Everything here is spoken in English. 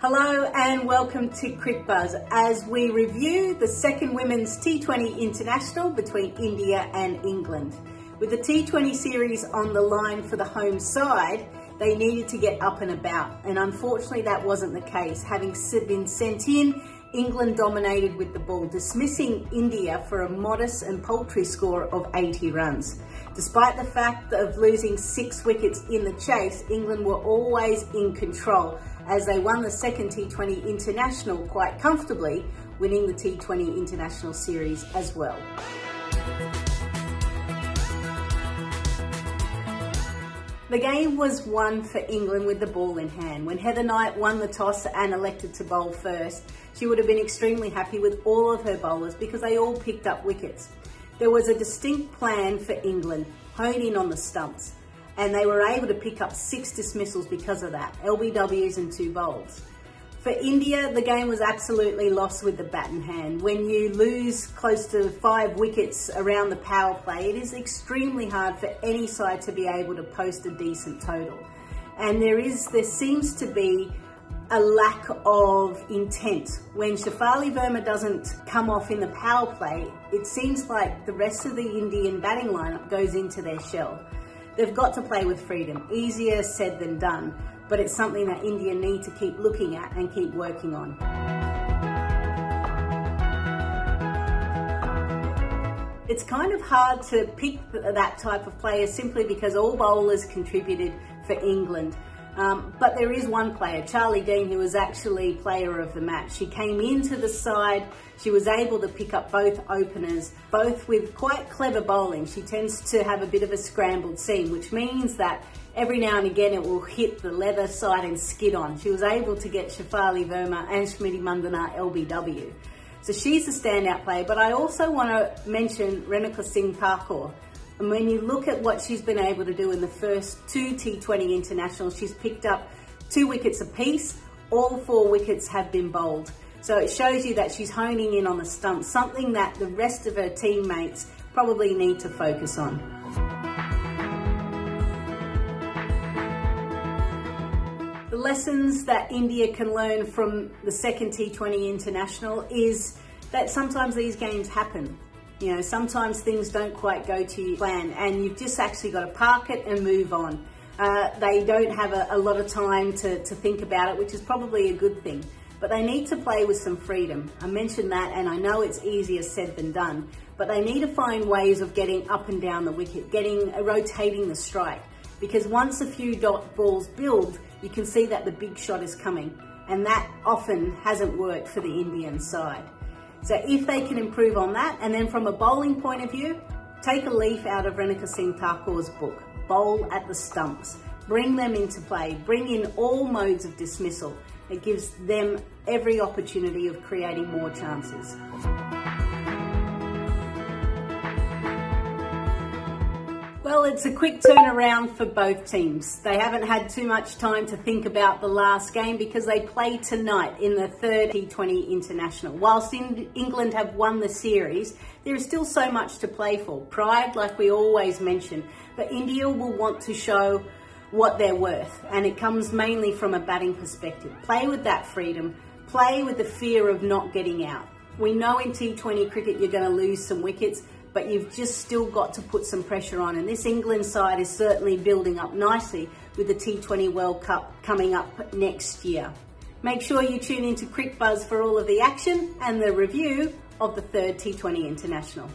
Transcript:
Hello and welcome to Cricket Buzz as we review the second Women's T20 International between India and England. With the T20 series on the line for the home side, they needed to get up and about, and unfortunately that wasn't the case. Having been sent in, England dominated with the ball, dismissing India for a modest and paltry score of 80 runs. Despite the fact of losing 6 wickets in the chase, England were always in control as they won the second T20 International quite comfortably, winning the T20 International series as well. The game was won for England with the ball in hand. When Heather Knight won the toss and elected to bowl first, she would have been extremely happy with all of her bowlers because they all picked up wickets. There was a distinct plan for England, hone in on the stumps, and they were able to pick up 6 dismissals because of that, LBWs and 2 bowls. For India, the game was absolutely lost with the bat in hand. When you lose close to 5 wickets around the power play, it is extremely hard for any side to be able to post a decent total. And there seems to be a lack of intent. When Shafali Verma doesn't come off in the power play, it seems like the rest of the Indian batting lineup goes into their shell. They've got to play with freedom. Easier said than done, but it's something that India need to keep looking at and keep working on. It's kind of hard to pick that type of player simply because all bowlers contributed for England. But there is one player, Charlie Dean, who was actually player of the match. She came into the side, she was able to pick up both openers, both with quite clever bowling. She tends to have a bit of a scrambled seam, which means that every now and again it will hit the leather side and skid on. She was able to get Shafali Verma and Smriti Mandana LBW. So she's a standout player, but I also want to mention Renuka Singh Thakur. And when you look at what she's been able to do in the first 2 T20 internationals, she's picked up 2 wickets apiece. All 4 wickets have been bowled. So it shows you that she's honing in on the stumps, something that the rest of her teammates probably need to focus on. The lessons that India can learn from the second T20 international is that sometimes these games happen. You know, sometimes things don't quite go to your plan and you've just actually got to park it and move on. They don't have a lot of time to think about it, which is probably a good thing. But they need to play with some freedom. I mentioned that, and I know it's easier said than done, but they need to find ways of getting up and down the wicket, rotating the strike. Because once a few dot balls build, you can see that the big shot is coming. And that often hasn't worked for the Indian side. So if they can improve on that, and then from a bowling point of view, take a leaf out of Renuka Singh Thakur's book, Bowl at the Stumps. Bring them into play, bring in all modes of dismissal. It gives them every opportunity of creating more chances. Well, it's a quick turnaround for both teams. They haven't had too much time to think about the last game because they play tonight in the third T20 International. Whilst England have won the series, there is still so much to play for. Pride, like we always mention, but India will want to show what they're worth, and it comes mainly from a batting perspective. Play with that freedom, play with the fear of not getting out. We know in T20 cricket you're going to lose some wickets, but you've just still got to put some pressure on. And this England side is certainly building up nicely with the T20 World Cup coming up next year. Make sure you tune into Cricket Buzz for all of the action and the review of the third T20 International.